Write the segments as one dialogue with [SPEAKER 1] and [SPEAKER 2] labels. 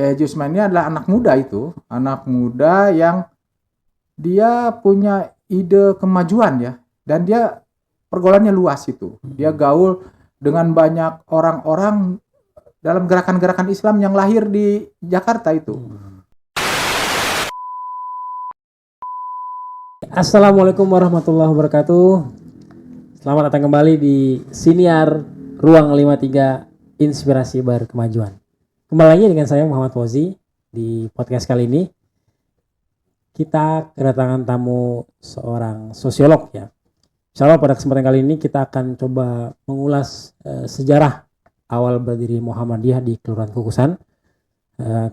[SPEAKER 1] Kiai Haji Usman ini adalah anak muda yang dia punya ide kemajuan ya, dan dia pergaulannya luas itu. Dia gaul dengan banyak orang-orang dalam gerakan-gerakan Islam yang lahir di Jakarta itu.
[SPEAKER 2] Assalamualaikum warahmatullahi wabarakatuh. Selamat datang kembali di Siniar Ruang 53 Inspirasi Berkemajuan. Kembali lagi dengan saya Muhammad Fauzi. Di podcast kali ini kita kedatangan tamu seorang sosiolog ya. Insyaallah pada kesempatan kali ini kita akan coba mengulas sejarah awal berdiri Muhammadiyah di Kelurahan Kukusan.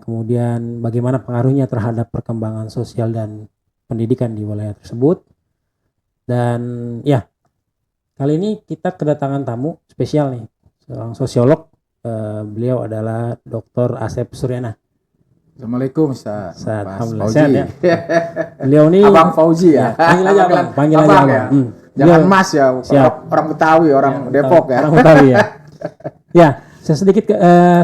[SPEAKER 2] Kemudian bagaimana pengaruhnya terhadap perkembangan sosial dan pendidikan di wilayah tersebut. Dan ya, kali ini kita kedatangan tamu spesial nih, seorang sosiolog. Beliau adalah Dr. Asep Suryana.
[SPEAKER 1] Assalamualaikum Ustaz.
[SPEAKER 2] Alhamdulillah sehat ya. Beliau ini
[SPEAKER 1] Abang Fauzi ya.
[SPEAKER 2] Panggil aja Abang. Panggil aja Abang.
[SPEAKER 1] Ya. Jangan Mas ya. Orang Betawi, orang Depok ya.
[SPEAKER 2] Orang Betawi ya. Ya, saya sedikit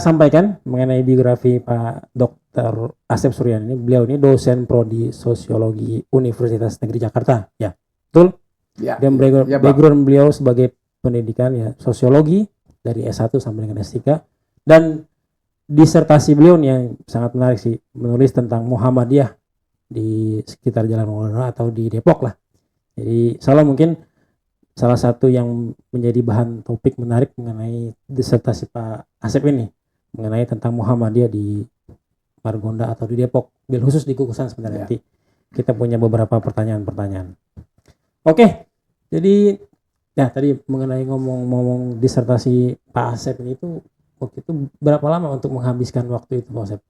[SPEAKER 2] sampaikan mengenai biografi Pak Dr. Asep Suryana ini. Beliau ini dosen prodi Sosiologi Universitas Negeri Jakarta. Ya, betul?
[SPEAKER 1] Ya.
[SPEAKER 2] Dan background beliau sebagai pendidikan ya sosiologi dari S1 sampai dengan S3, dan disertasi beliau yang sangat menarik sih, menulis tentang Muhammadiyah di sekitar Jalan Maulana atau di Depok lah. Jadi mungkin salah satu yang menjadi bahan topik menarik mengenai disertasi Pak Asep ini, mengenai tentang Muhammadiyah di Margonda atau di Depok, bil khusus di Kukusan sebenarnya. Nanti kita punya beberapa pertanyaan-pertanyaan. Oke, jadi ya tadi mengenai ngomong disertasi Pak Asep ini itu waktu itu berapa lama untuk menghabiskan waktu itu Pak Asep?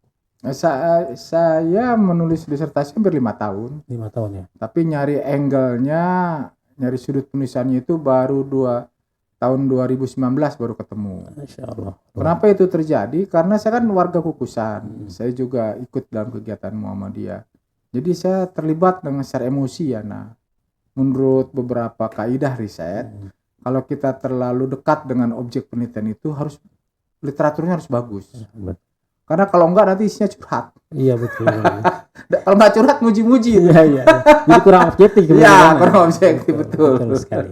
[SPEAKER 1] Saya menulis disertasi hampir 5 tahun.
[SPEAKER 2] 5 tahun ya.
[SPEAKER 1] Tapi nyari angle-nya, nyari sudut penulisannya itu baru tahun 2019 baru ketemu.
[SPEAKER 2] Masya Allah.
[SPEAKER 1] Kenapa itu terjadi? Karena saya kan warga Kukusan. Saya juga ikut dalam kegiatan Muhammadiyah. Jadi saya terlibat dengan secara emosi ya. Nah, menurut beberapa kaidah riset, kalau kita terlalu dekat dengan objek penelitian itu literaturnya harus bagus. Karena kalau enggak nanti isinya curhat.
[SPEAKER 2] Iya betul.
[SPEAKER 1] Kalau enggak curhat muji-muji.
[SPEAKER 2] Iya. Jadi kurang objektif.
[SPEAKER 1] Iya, kurang objektif betul.
[SPEAKER 2] Betul sekali.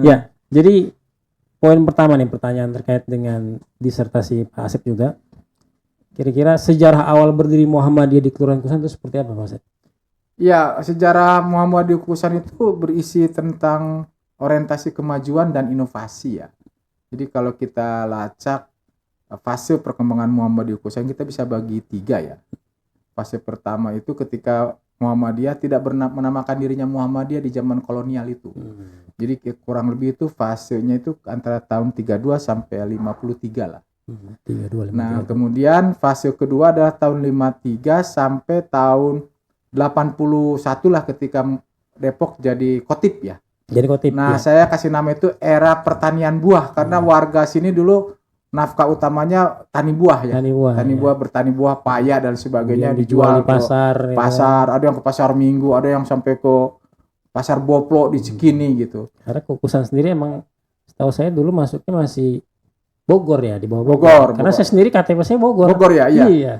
[SPEAKER 2] Ya, jadi poin pertama nih, pertanyaan terkait dengan disertasi Pak Asep juga. Kira-kira sejarah awal berdiri Muhammadiyah di Kelurahan Kukusan itu seperti apa Pak Asep?
[SPEAKER 1] Ya, sejarah Muhammadiyah Kukusan itu berisi tentang orientasi kemajuan dan inovasi ya. Jadi kalau kita lacak fase perkembangan Muhammadiyah Kukusan kita bisa bagi 3 ya. Fase pertama itu ketika Muhammadiyah tidak menamakan dirinya Muhammadiyah di zaman kolonial itu. Jadi kurang lebih itu fasenya itu antara tahun 32 sampai 53 lah.
[SPEAKER 2] 32.
[SPEAKER 1] Nah, kemudian fase kedua adalah tahun 53 sampai tahun 81 lah ketika Depok jadi Kotip ya.
[SPEAKER 2] Jadi Kotip.
[SPEAKER 1] Nah,
[SPEAKER 2] ya.
[SPEAKER 1] saya kasih nama itu era pertanian buah karena warga sini dulu nafkah utamanya tani buah ya. Tani buah, bertani buah, paya dan sebagainya dijual
[SPEAKER 2] di pasar.
[SPEAKER 1] Ada yang ke pasar Minggu, ada yang sampai ke pasar Boplo di Cikini gitu.
[SPEAKER 2] Karena Kukusan sendiri emang setahu saya dulu masuknya masih Bogor ya, di bawah
[SPEAKER 1] Bogor.
[SPEAKER 2] Karena saya sendiri KTP saya Bogor.
[SPEAKER 1] Bogor ya, iya.
[SPEAKER 2] Iya.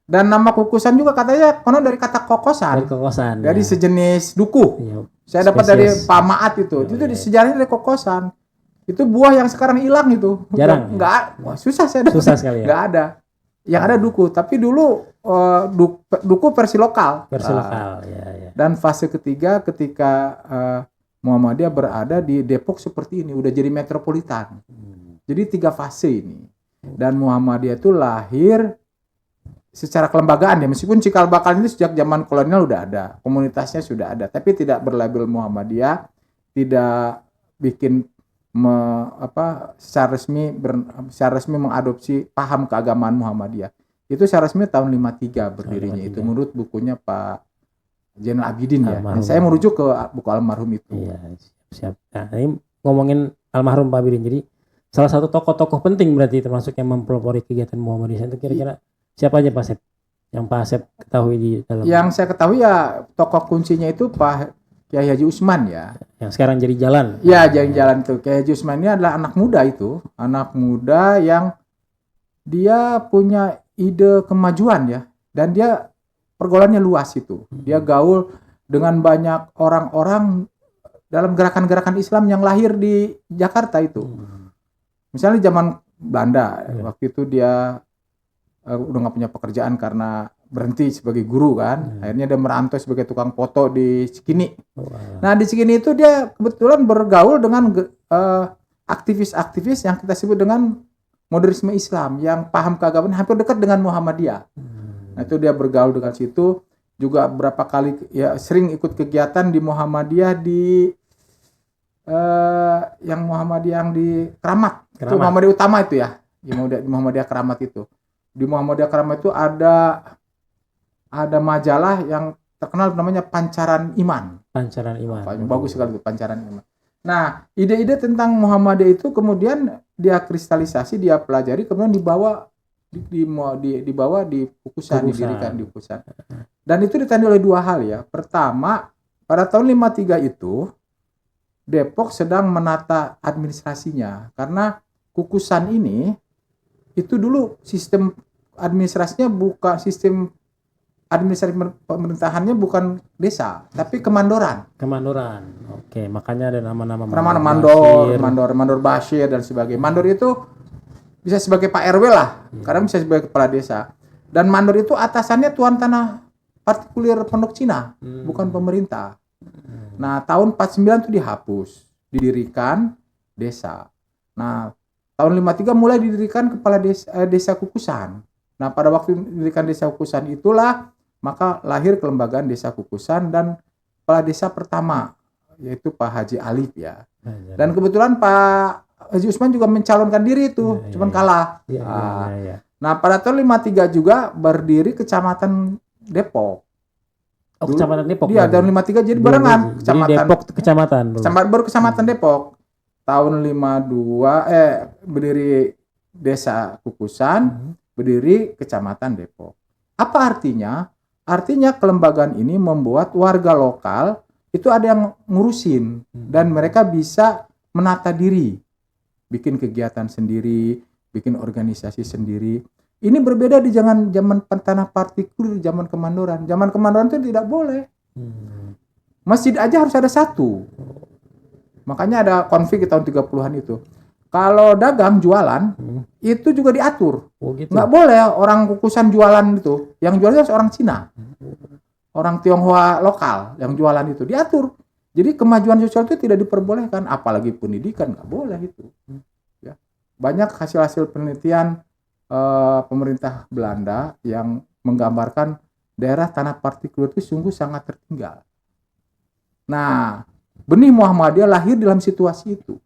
[SPEAKER 1] Dan nama Kukusan juga katanya konon dari kata kokosan.
[SPEAKER 2] Dari kokosan.
[SPEAKER 1] Dari
[SPEAKER 2] ya.
[SPEAKER 1] sejenis duku.
[SPEAKER 2] Iya.
[SPEAKER 1] Saya dapat dari Pak Maat itu. Itu di sejarahnya dari kokosan. Itu buah yang sekarang hilang itu.
[SPEAKER 2] Jarang.
[SPEAKER 1] Susah saya dapat.
[SPEAKER 2] Susah sekali ya.
[SPEAKER 1] Enggak ada. Yang ada duku, tapi dulu duku versi lokal.
[SPEAKER 2] Versi lokal, ya. Dan
[SPEAKER 1] fase ketiga ketika Muhammadiyah berada di Depok seperti ini, udah jadi metropolitan. Jadi 3 fase ini. Dan Muhammadiyah itu lahir secara kelembagaan ya, meskipun cikal bakal itu sejak zaman kolonial udah ada, komunitasnya sudah ada, tapi tidak berlabel Muhammadiyah, tidak bikin secara resmi mengadopsi paham keagamaan Muhammadiyah. Itu secara resmi tahun 53 berdirinya. Itu menurut bukunya Pak Zainal Abidin ya. Saya merujuk ke buku almarhum itu.
[SPEAKER 2] Iya, siap. Nah, ini ngomongin almarhum Pak Abidin. Jadi salah satu tokoh-tokoh penting berarti termasuk yang mempelopori kegiatan Muhammadiyah itu kira-kira siapa aja Pak Asep? Yang Pak Asep ketahui di dalam. Yang
[SPEAKER 1] saya ketahui ya tokoh kuncinya itu Pak Kiai Haji Usman ya.
[SPEAKER 2] Yang sekarang jadi jalan.
[SPEAKER 1] Ya, jadi jalan tuh. Kiai Haji Usman ini adalah anak muda yang dia punya ide kemajuan ya, dan dia pergaulannya luas itu. Dia gaul dengan banyak orang-orang dalam gerakan-gerakan Islam yang lahir di Jakarta itu. Misalnya zaman Belanda, waktu itu dia udah nggak punya pekerjaan karena berhenti sebagai guru kan. Akhirnya dia merantau sebagai tukang foto di Cikini. Nah di Cikini itu dia kebetulan bergaul dengan aktivis-aktivis yang kita sebut dengan modernisme Islam, yang paham keagamaan hampir dekat dengan Muhammadiyah. Nah itu dia bergaul dengan situ, juga berapa kali ya sering ikut kegiatan di Muhammadiyah di yang Muhammadiyah yang di Keramat. Itu Muhammadiyah utama itu ya, di Muhammadiyah Keramat itu. Di Muhammadiyah Keramat itu ada majalah yang terkenal namanya Pancaran Iman.
[SPEAKER 2] Pancaran Iman.
[SPEAKER 1] Bagus sekali itu Pancaran Iman. Nah, ide-ide tentang Muhammadiyah itu kemudian dia kristalisasi, dia pelajari, kemudian dibawa di Kukusan, didirikan di Kukusan. Dan itu ditandai oleh dua hal ya. Pertama, pada tahun 53 itu Depok sedang menata administrasinya, karena Kukusan ini itu dulu sistem administrasinya bukan sistem administrasi pemerintahannya bukan desa, tapi kemandoran.
[SPEAKER 2] Kemandoran. Oke, makanya ada nama-nama
[SPEAKER 1] Mandor Bashir dan sebagainya. Mandor itu bisa sebagai Pak RW lah, kadang bisa sebagai kepala desa. Dan mandor itu atasannya tuan tanah partikulir Pondok Cina, bukan pemerintah. Nah, tahun 49 itu dihapus, didirikan desa. Nah, tahun 53 mulai didirikan kepala desa Kukusan. Nah, pada waktu didirikan desa Kukusan itulah maka lahir kelembagaan desa Kukusan dan kepala desa pertama yaitu Pak Haji Alif ya. Dan kebetulan Pak Haji Usman juga mencalonkan diri itu, cuman kalah. Nah, pada tahun 53 juga berdiri Kecamatan Depok.
[SPEAKER 2] Oh, Kecamatan Depok.
[SPEAKER 1] Iya, tahun 53 jadi barengan
[SPEAKER 2] Kecamatan. Jadi Depok kecamatan.
[SPEAKER 1] Baru Kecamatan Depok. Tahun 52 berdiri desa Kukusan, berdiri Kecamatan Depok. Apa artinya? Artinya kelembagaan ini membuat warga lokal itu ada yang ngurusin dan mereka bisa menata diri, bikin kegiatan sendiri, bikin organisasi sendiri. Ini berbeda di zaman tanah partikulir, zaman kemandoran. Zaman kemandoran itu tidak boleh. Masjid aja harus ada satu. Makanya ada konflik di tahun 30-an itu. Kalau dagang jualan itu juga diatur.
[SPEAKER 2] Gitu.
[SPEAKER 1] Nggak boleh orang Kukusan jualan itu. Yang jualan harus orang Cina. Orang Tionghoa lokal yang jualan itu diatur. Jadi kemajuan sosial itu tidak diperbolehkan, apalagi pendidikan nggak boleh itu. Ya. Banyak hasil-hasil penelitian pemerintah Belanda yang menggambarkan daerah tanah partikulir itu sungguh sangat tertinggal. Nah, benih Muhammadiyah lahir dalam situasi itu.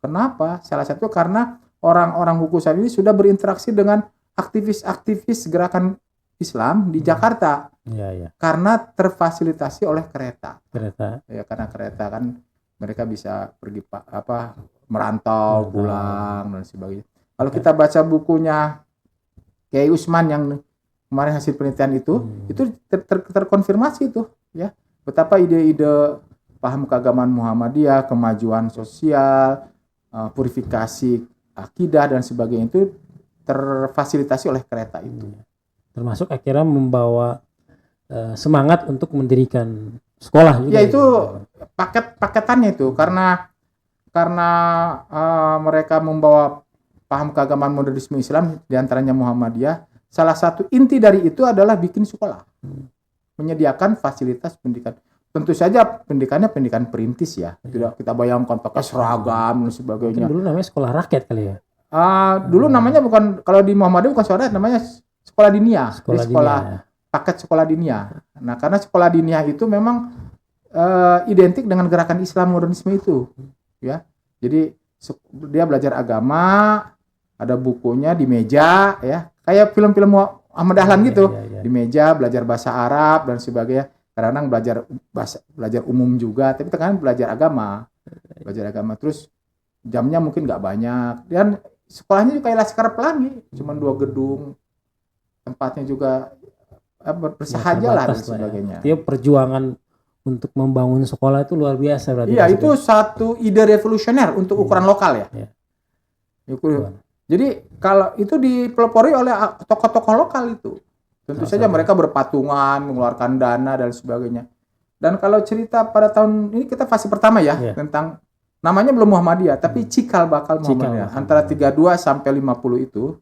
[SPEAKER 1] Kenapa? Salah satu karena orang-orang Kukusan ini sudah berinteraksi dengan aktivis-aktivis gerakan Islam di Jakarta. Karena terfasilitasi oleh kereta. Ya, karena kereta kan mereka bisa pergi merantau, pulang dan sebagainya. Kalau kita baca bukunya Kiai Usman yang kemarin hasil penelitian itu terkonfirmasi itu ya. Betapa ide-ide paham keagamaan Muhammadiyah, kemajuan sosial, purifikasi akidah dan sebagainya itu terfasilitasi oleh kereta itu.
[SPEAKER 2] Termasuk akhirnya membawa semangat untuk mendirikan sekolah juga.
[SPEAKER 1] Ya itu paketannya itu karena mereka membawa paham keagamaan modernisme Islam diantaranya Muhammadiyah. Salah satu inti dari itu adalah bikin sekolah, menyediakan fasilitas pendidikan. Tentu saja pendidikannya pendidikan perintis ya. Tidak kita bayangkan pakai seragam dan sebagainya.
[SPEAKER 2] Dulu namanya sekolah rakyat kali ya.
[SPEAKER 1] Dulu namanya bukan, kalau di Muhammadiyah bukan sekolah, namanya sekolah dinia. Paket sekolah dinia. Nah, karena sekolah dinia itu memang identik dengan gerakan Islam modernisme itu, ya. Jadi dia belajar agama, ada bukunya di meja, ya. Kayak film-film Ahmad Dahlan gitu. Di meja belajar bahasa Arab dan sebagainya. Kadang-kadang belajar umum juga, tapi kan belajar agama. Terus jamnya mungkin nggak banyak. Dan sekolahnya juga kayak Laskar Pelangi, cuma 2 gedung. Tempatnya juga bersahaja lah dan sebagainya.
[SPEAKER 2] Dia perjuangan untuk membangun sekolah itu luar biasa berarti.
[SPEAKER 1] Iya, itu satu ide revolusioner untuk ukuran lokal ya. Jadi kalau itu dipelopori oleh tokoh-tokoh lokal itu. Tentu saja mereka berpatungan, mengeluarkan dana dan sebagainya. Dan kalau cerita pada tahun ini kita fase pertama ya, tentang namanya belum Muhammadiyah, tapi cikal bakal Muhammadiyah. Antara 32 sampai 50 itu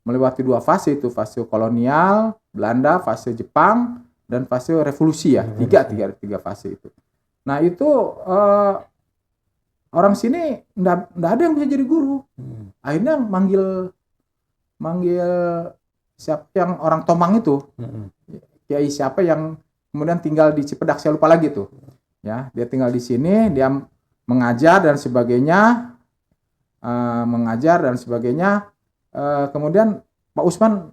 [SPEAKER 1] melewati 2 fase itu, fase kolonial Belanda, fase Jepang, dan fase revolusi ya. Tiga fase itu. Nah, itu orang sini nggak ada yang bisa jadi guru. Akhirnya manggil siapa yang orang Tomang itu, kiai siapa yang kemudian tinggal di Cipedak, saya lupa lagi tuh. Ya, dia tinggal di sini, dia mengajar dan sebagainya, kemudian Pak Usman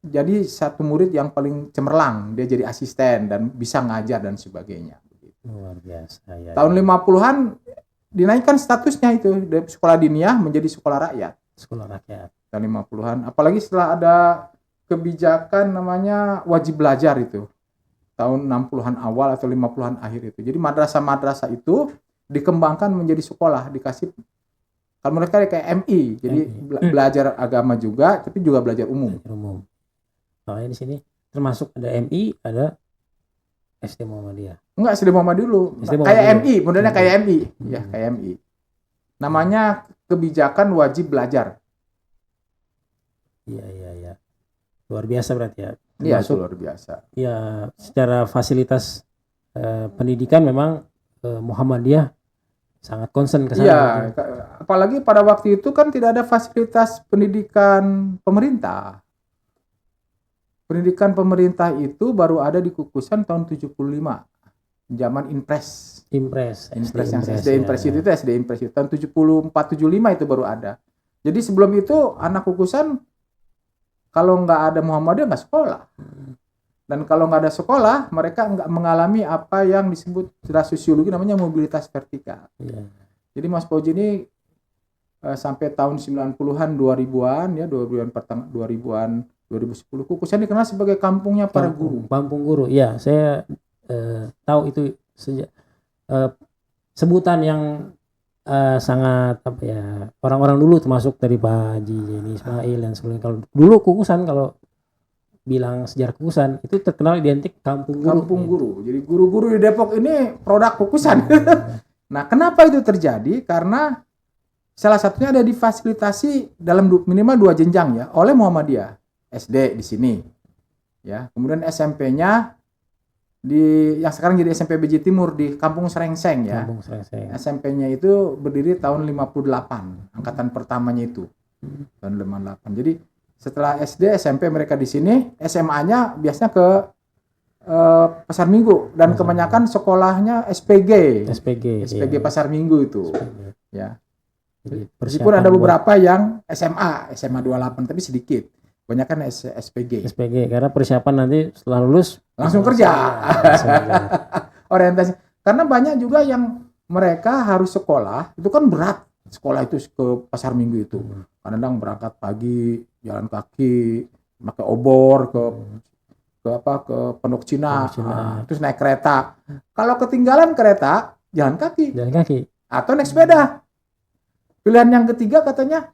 [SPEAKER 1] jadi satu murid yang paling cemerlang, dia jadi asisten dan bisa ngajar dan sebagainya.
[SPEAKER 2] Luar biasa. Ya,
[SPEAKER 1] tahun 50-an dinaikkan statusnya itu dari sekolah diniyah menjadi sekolah rakyat.
[SPEAKER 2] Sekolah rakyat.
[SPEAKER 1] Tahun 50-an, apalagi setelah ada kebijakan namanya wajib belajar itu. Tahun 60-an awal atau 50-an akhir itu. Jadi madrasah-madrasah itu dikembangkan menjadi sekolah, dikasih kalau mereka kayak MI, jadi belajar agama juga, tapi juga belajar umum.
[SPEAKER 2] Soalnya di sini termasuk ada MI, ada SD Muhammadiyah.
[SPEAKER 1] Enggak, SD Muhammadiyah dulu. Kayak MI, modelnya kayak MI. Ya, kayak MI. Namanya kebijakan wajib belajar.
[SPEAKER 2] Iya. Luar biasa berarti ya.
[SPEAKER 1] Iya, luar biasa.
[SPEAKER 2] Ya, secara fasilitas pendidikan memang Muhammadiyah sangat concern ke sana.
[SPEAKER 1] Iya, apalagi pada waktu itu kan tidak ada fasilitas pendidikan pemerintah. Pendidikan pemerintah itu baru ada di Kukusan tahun 75. Zaman Impres yang SD Impres itu SD Impres itu tahun 74 75 itu baru ada. Jadi sebelum itu anak Kukusan kalau nggak ada Muhammadiyah nggak sekolah. Dan kalau nggak ada sekolah, mereka nggak mengalami apa yang disebut secara sosiologi namanya mobilitas vertikal. Jadi Mas Fauzi ini sampai tahun 90-an 2000-an ya 2000-an 2010 Kukusan dikenal sebagai kampungnya para guru.
[SPEAKER 2] Kampung guru. Ya, saya tahu itu sejak sebutan yang sangat apa ya, orang-orang dulu termasuk dari Pak Haji Jeni Ismail dan sebagainya. Kalau dulu Kukusan, kalau bilang sejarah Kukusan itu terkenal identik kampung guru.
[SPEAKER 1] Jadi guru-guru di Depok ini produk Kukusan. Nah, kenapa itu terjadi? Karena salah satunya ada difasilitasi dalam minimal 2 jenjang ya oleh Muhammadiyah. SD di sini. Ya, kemudian SMP-nya yang sekarang jadi SMP BJ Timur di Kampung Serengseng ya. SMP-nya itu berdiri tahun 58, angkatan pertamanya itu. Tahun 58. Jadi setelah SD, SMP mereka di sini, SMA-nya biasanya ke Pasar Minggu dan kebanyakan sekolahnya SPG Pasar Minggu itu. Ya. Meskipun ada beberapa yang SMA 28 tapi sedikit. Kebanyakan SPG
[SPEAKER 2] karena persiapan nanti setelah lulus
[SPEAKER 1] langsung kerja. Orientasi. Karena banyak juga yang mereka harus sekolah, itu kan berat. Sekolah itu ke Pasar Minggu itu. Kadang berangkat pagi, jalan kaki, pakai obor ke Pondok Cina. Terus naik kereta. Kalau ketinggalan kereta, jalan kaki. Atau naik sepeda. Pilihan yang ketiga katanya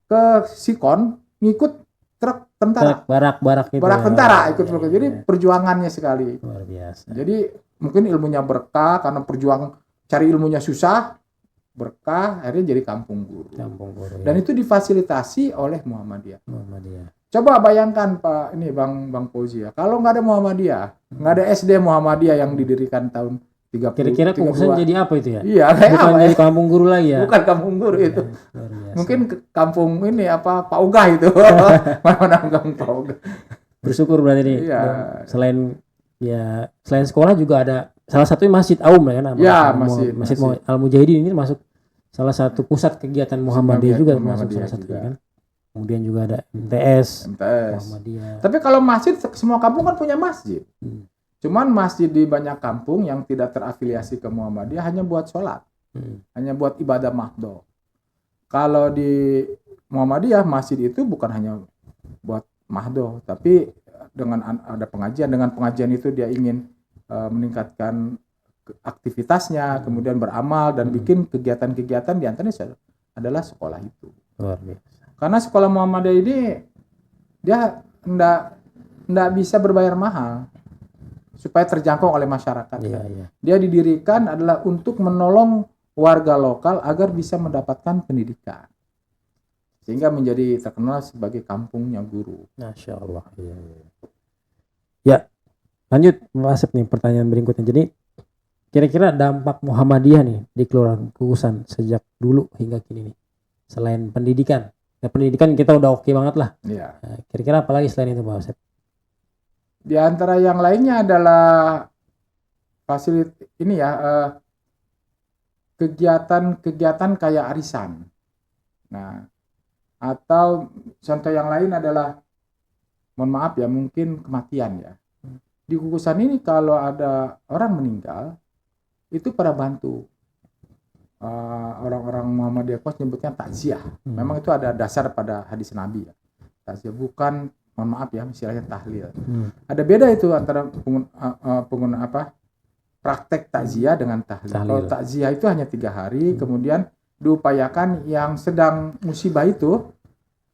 [SPEAKER 1] ke Sikon ngikut truk tentara, barak tentara ikut truk. Jadi perjuangannya sekali.
[SPEAKER 2] Luar biasa.
[SPEAKER 1] Jadi mungkin ilmunya berkah karena cari ilmunya susah, berkah akhirnya jadi kampung guru. Dan itu difasilitasi oleh Muhammadiyah. Coba bayangkan Pak ini Bang Fauzi ya, kalau nggak ada Muhammadiyah, nggak ada SD Muhammadiyah yang didirikan tahun 30.
[SPEAKER 2] Kira-kira Kukusan jadi apa itu ya?
[SPEAKER 1] Iya,
[SPEAKER 2] bukan jadi kampung guru lagi ya?
[SPEAKER 1] Bukan kampung guru itu. Mungkin kampung ini Pak Ogah itu. Mana kampung Pak Ogah.
[SPEAKER 2] Bersyukur berarti nih. Iya. Selain sekolah juga ada salah satunya Masjid Aum ya kan?
[SPEAKER 1] Ya,
[SPEAKER 2] Masjid Al Mujahidin ini masuk salah satu pusat kegiatan Muhammadiyah juga, masuk salah satu kan. Kemudian juga ada MTS.
[SPEAKER 1] Muhammadiyah. Tapi kalau masjid, semua kampung kan punya masjid. Cuman masjid di banyak kampung yang tidak terafiliasi ke Muhammadiyah hanya buat sholat, hanya buat ibadah mahdoh. Kalau di Muhammadiyah masjid itu bukan hanya buat mahdoh, tapi dengan ada pengajian. Dengan pengajian itu dia ingin meningkatkan aktivitasnya, kemudian beramal dan bikin kegiatan-kegiatan di antaranya adalah sekolah itu.
[SPEAKER 2] Luar biasa.
[SPEAKER 1] Karena sekolah Muhammadiyah ini dia ndak bisa berbayar mahal supaya terjangkau oleh masyarakat.
[SPEAKER 2] Iya, iya.
[SPEAKER 1] Dia didirikan adalah untuk menolong warga lokal agar bisa mendapatkan pendidikan. Sehingga menjadi terkenal sebagai kampungnya guru.
[SPEAKER 2] Masya Allah. Iya, iya. Ya, lanjut Pak Asep nih pertanyaan berikutnya. Jadi kira-kira dampak Muhammadiyah nih di Kelurahan Kukusan sejak dulu hingga kini nih, selain pendidikan. Ya pendidikan kita udah oke banget lah.
[SPEAKER 1] Iya.
[SPEAKER 2] Nah, kira-kira apa lagi selain itu Pak Asep?
[SPEAKER 1] Di antara yang lainnya adalah kegiatan-kegiatan kayak arisan. Nah, atau contoh yang lain adalah, mohon maaf ya, mungkin kematian ya. Di Kukusan ini kalau ada orang meninggal, itu pada bantu. Orang-orang Muhammadiyah Kos nyebutnya takziah. Memang itu ada dasar pada hadis Nabi ya. Takziah bukan, mohon maaf ya, istilahnya tahlil. Ada beda itu antara praktek takziah dengan tahlil. Kalau takziah itu hanya 3 hari, kemudian diupayakan yang sedang musibah itu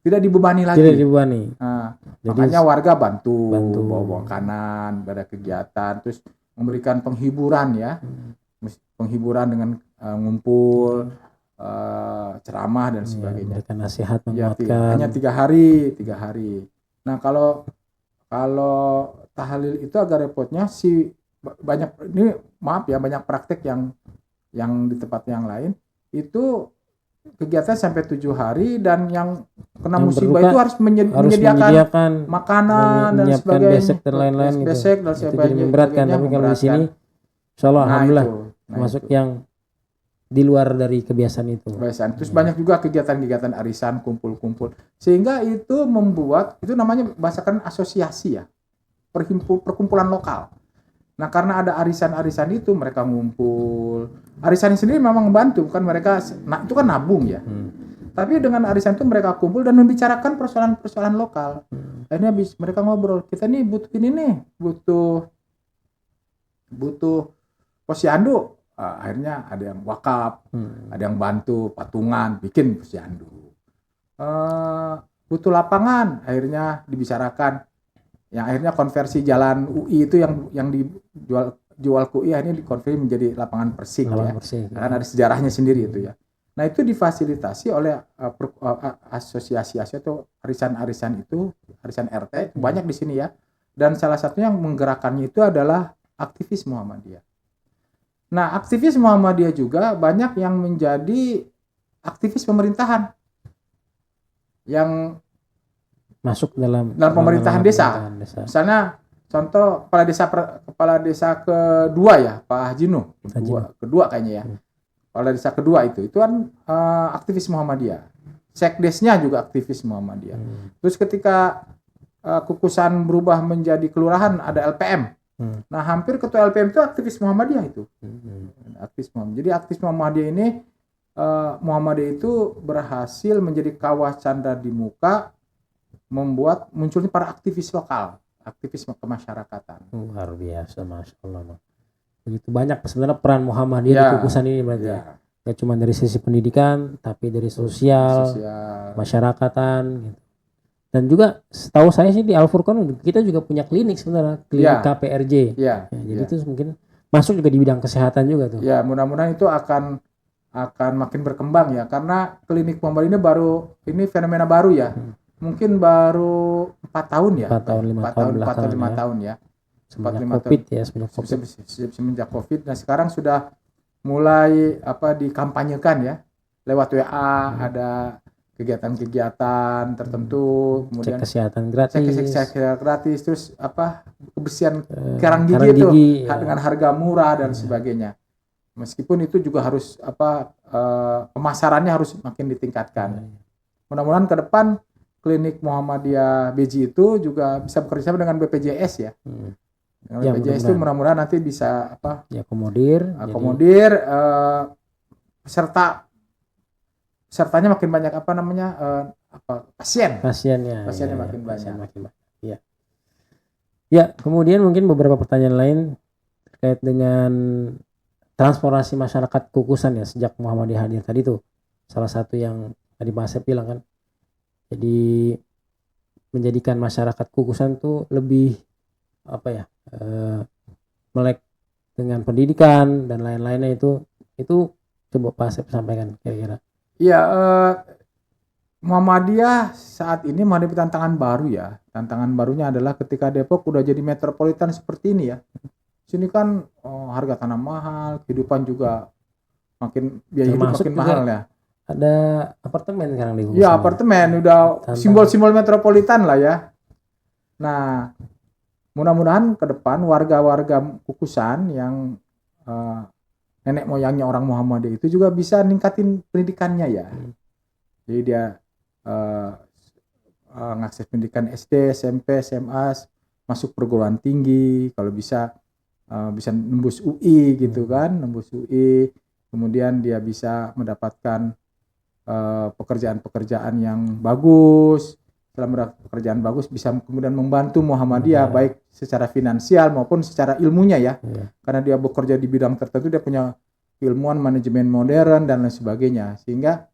[SPEAKER 1] tidak dibebani lagi.
[SPEAKER 2] Tidak dibebani.
[SPEAKER 1] Nah, makanya warga bantu bawa makanan, pada kegiatan, terus memberikan penghiburan ya, penghiburan dengan ngumpul, ceramah dan sebagainya.
[SPEAKER 2] Memberikan nasihat,
[SPEAKER 1] menguatkan. Hanya 3 hari. Nah kalau tahlil itu agak repotnya banyak, ini maaf ya, banyak praktek yang di tempat yang lain itu kegiatan sampai 7 hari, dan yang kena musibah itu harus menyediakan makanan dan sebagainya,
[SPEAKER 2] besek dan lain-lain gitu.
[SPEAKER 1] Besek dan sebagainya.
[SPEAKER 2] Itu memberatkan, tapi kalau di sini insyaallah alhamdulillah masuk yang di luar dari kebiasaan itu.
[SPEAKER 1] Terus banyak juga kegiatan-kegiatan arisan, kumpul-kumpul, sehingga itu membuat, itu namanya bahasakan asosiasi ya, perkumpulan lokal. Nah karena ada arisan-arisan itu mereka ngumpul. Arisan sendiri memang membantu, bukan mereka, itu kan nabung ya. Tapi dengan arisan itu mereka kumpul dan membicarakan persoalan-persoalan lokal. Akhirnya mereka ngobrol, kita nih butuh ini nih, butuh posyandu. Akhirnya ada yang wakaf, ada yang bantu patungan bikin posyandu. Butuh lapangan, akhirnya dibicarakan. Yang akhirnya konversi jalan UI itu yang dijual ke UI akhirnya dikonversi menjadi lapangan Persik ya. Karena ada sejarahnya sendiri itu ya. Nah itu difasilitasi oleh asosiasi atau arisan-arisan itu, arisan RT banyak di sini ya. Dan salah satunya yang menggerakkannya itu adalah aktivis Muhammadiyah. Nah aktivis Muhammadiyah juga banyak yang menjadi aktivis pemerintahan yang
[SPEAKER 2] masuk dalam
[SPEAKER 1] pemerintahan desa. Misalnya contoh kepala desa kedua ya, Pak Hajino. Kedua kayaknya ya. Kepala desa kedua itu kan aktivis Muhammadiyah. Sekdesnya juga aktivis Muhammadiyah. Terus ketika Kukusan berubah menjadi kelurahan ada LPM. Nah, hampir ketua LPM itu aktivis Muhammadiyah itu. Aktivis Muhammadiyah. Jadi aktivis Muhammadiyah ini Muhammadiyah itu berhasil menjadi kawah candra di muka, membuat munculnya para aktivis lokal, aktivis kemasyarakatan.
[SPEAKER 2] Luar biasa, masya Allah. Begitu banyak sebenarnya peran Muhammadiyah di Kukusan ini berarti. Ya cuma dari sisi pendidikan, tapi dari sosial. Masyarakatan. Gitu. Dan juga setahu saya sih di Al Furqan kita juga punya klinik sebenarnya, klinik KPRJ. Jadi itu mungkin masuk juga di bidang kesehatan juga tuh. Ya
[SPEAKER 1] mudah-mudahan itu akan makin berkembang ya, karena klinik Muhammadiyah ini fenomena baru ya. Mungkin baru 4 tahun ya.
[SPEAKER 2] 4 tahun
[SPEAKER 1] 5 tahun ya. Semenjak Covid. Nah, sekarang sudah mulai dikampanyekan ya. Lewat WA ada kegiatan-kegiatan tertentu, kemudian
[SPEAKER 2] cek kesehatan gratis,
[SPEAKER 1] terus kebersihan kerang gigi itu dengan harga murah dan sebagainya. Meskipun itu juga harus pemasarannya harus makin ditingkatkan. Mudah-mudahan ke depan klinik Muhammadiyah Beji itu juga bisa bekerja sama dengan BPJS ya. Dengan BPJS itu mudah-mudahan nanti bisa akomodir pesertanya makin banyak pasiennya makin banyak.
[SPEAKER 2] Ya, kemudian mungkin beberapa pertanyaan lain terkait dengan transformasi masyarakat Kukusan ya sejak Muhammadiyah hadir tadi tuh. Salah satu yang tadi Pak Asep bilang kan, jadi menjadikan masyarakat Kukusan tuh lebih apa ya, melek dengan pendidikan dan lain-lainnya. Itu coba Pak Asep sampaikan kira-kira.
[SPEAKER 1] Iya, Muhammadiyah saat ini menghadapi tantangan baru ya. Tantangan barunya adalah ketika Depok udah jadi metropolitan seperti ini ya. Sini kan harga tanah mahal, kehidupan juga biaya hidup
[SPEAKER 2] Termasuk
[SPEAKER 1] makin
[SPEAKER 2] juga
[SPEAKER 1] mahal ya.
[SPEAKER 2] Ada apartemen sekarang di Kukusan.
[SPEAKER 1] Ya apartemen udah simbol-simbol metropolitan lah ya. Nah, mudah-mudahan ke depan warga-warga Kukusan yang nenek moyangnya orang Muhammadiyah itu juga bisa ningkatin pendidikannya ya. Jadi dia ngakses pendidikan SD, SMP, SMA, masuk perguruan tinggi, kalau bisa nembus UI gitu kan, nembus UI, kemudian dia bisa mendapatkan pekerjaan-pekerjaan yang bagus. Setelah mendapat pekerjaan bagus bisa kemudian membantu Muhammadiyah baik secara finansial maupun secara ilmunya ya. Karena dia bekerja di bidang tertentu, dia punya ilmuwan manajemen modern dan lain sebagainya, sehingga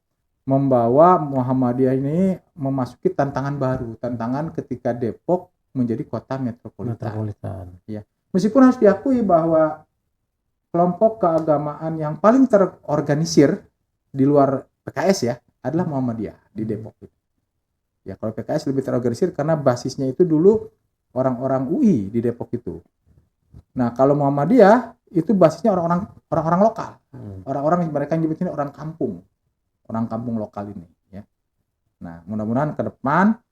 [SPEAKER 1] membawa Muhammadiyah ini memasuki tantangan baru, tantangan ketika Depok menjadi kota metropolitan. Ya. Meskipun harus diakui bahwa kelompok keagamaan yang paling terorganisir di luar PKS ya adalah Muhammadiyah di Depok. Ya, kalau PKS lebih terorganisir karena basisnya itu dulu orang-orang UI di Depok itu. Nah, kalau Muhammadiyah itu basisnya orang-orang lokal. Orang-orang mereka yang nyebutnya orang kampung lokal ini ya. Nah, mudah-mudahan ke depan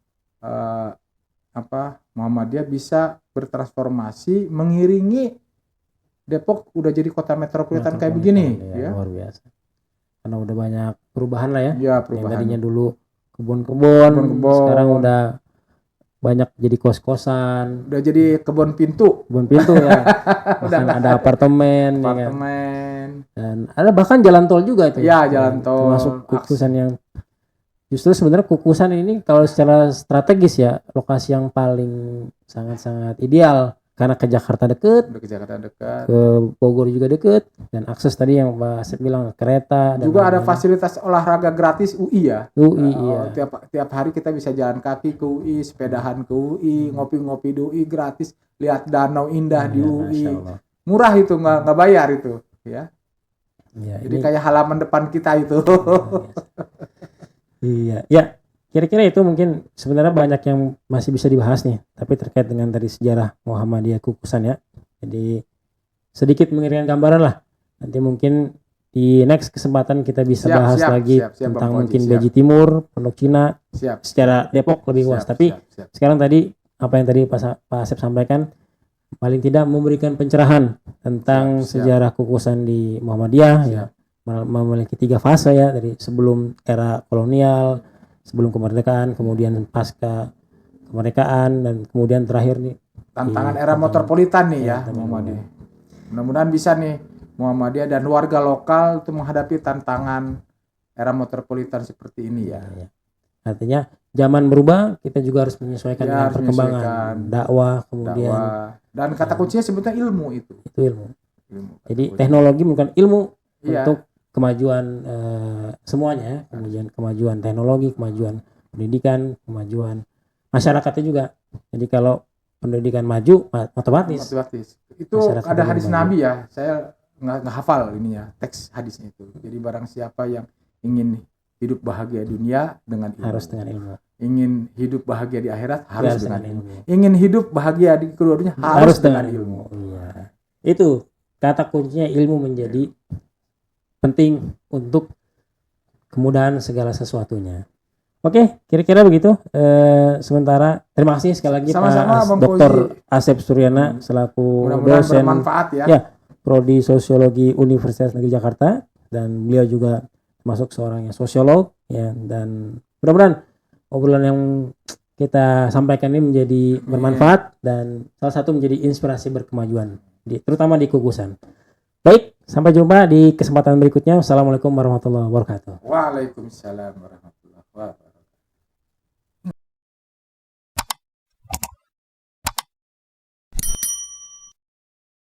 [SPEAKER 1] Muhammadiyah bisa bertransformasi mengiringi Depok udah jadi kota metropolitan kayak begini ya.
[SPEAKER 2] Luar biasa. Karena udah banyak perubahan lah ya.
[SPEAKER 1] Ya, perubahan.
[SPEAKER 2] Yang tadinya dulu kebun-kebun, sekarang udah banyak jadi kos-kosan.
[SPEAKER 1] Udah jadi kebun pintu ya.
[SPEAKER 2] Udah ada apartemen. Ya kan? Dan ada bahkan jalan tol juga itu.
[SPEAKER 1] Ya, jalan tol.
[SPEAKER 2] Termasuk Kukusan yang justru sebenarnya Kukusan ini kalau secara strategis ya lokasi yang paling sangat-sangat ideal. Karena ke Jakarta dekat, ke Bogor juga dekat, dan akses tadi yang Pak Asep bilang kereta.
[SPEAKER 1] Juga ada fasilitas olahraga gratis UI ya.
[SPEAKER 2] Iya.
[SPEAKER 1] Tiap hari kita bisa jalan kaki ke UI, sepedahan ke UI, ngopi-ngopi di UI gratis, lihat danau indah di UI. Murah itu, nggak bayar itu, ya. Jadi kayak halaman depan kita itu.
[SPEAKER 2] Iya, ya. Kira-kira itu mungkin sebenarnya banyak yang masih bisa dibahas nih, tapi terkait dengan tadi sejarah Muhammadiyah Kukusan ya. Jadi sedikit mengirimkan gambaran lah. Nanti mungkin di next kesempatan kita bisa bahas lagi tentang mungkin Beji Timur, Pondok Cina, secara Depok lebih luas. Tapi sekarang tadi apa yang tadi Pak Asep sampaikan paling tidak memberikan pencerahan tentang sejarah Kukusan di Muhammadiyah ya, memiliki 3 fase ya, dari sebelum era kolonial, sebelum kemerdekaan, kemudian pasca kemerdekaan, dan kemudian terakhir nih
[SPEAKER 1] tantangan era metropolitan nih ya Muhammadiyah. Mudah-mudahan bisa nih Muhammadiyah dan warga lokal itu menghadapi tantangan era metropolitan seperti ini ya.
[SPEAKER 2] Artinya zaman berubah, kita juga harus menyesuaikan dengan perkembangan dakwah, kemudian
[SPEAKER 1] dan kata kuncinya sebetulnya ilmu itu.
[SPEAKER 2] Itu ilmu. Jadi teknologi bukan ilmu untuk kemajuan semuanya, kemudian kemajuan teknologi, kemajuan pendidikan, kemajuan masyarakatnya juga. Jadi kalau pendidikan maju, otomatis.
[SPEAKER 1] Itu ada hadis Nabi ya, saya nggak hafal ininya teks hadisnya itu. Jadi barang siapa yang ingin hidup bahagia dunia dengan ilmu,
[SPEAKER 2] harus dengan ilmu.
[SPEAKER 1] Ingin hidup bahagia di akhirat harus dengan ilmu. Ingin hidup bahagia di kedua dunia harus dengan ilmu.
[SPEAKER 2] Iya. Itu kata kuncinya, ilmu menjadi penting untuk kemudahan segala sesuatunya. Oke, kira-kira begitu. Sementara terima kasih sekali lagi Pak Dr. Asep Suryana selaku dosen Prodi Sosiologi Universitas Negeri Jakarta, dan beliau juga termasuk seorang yang sosiolog ya, dan mudah-mudahan obrolan yang kita sampaikan ini menjadi bermanfaat dan salah satu menjadi inspirasi berkemajuan terutama di Kukusan. Baik, sampai jumpa di kesempatan berikutnya. Wassalamualaikum warahmatullahi wabarakatuh.
[SPEAKER 1] Waalaikumsalam warahmatullahi wabarakatuh.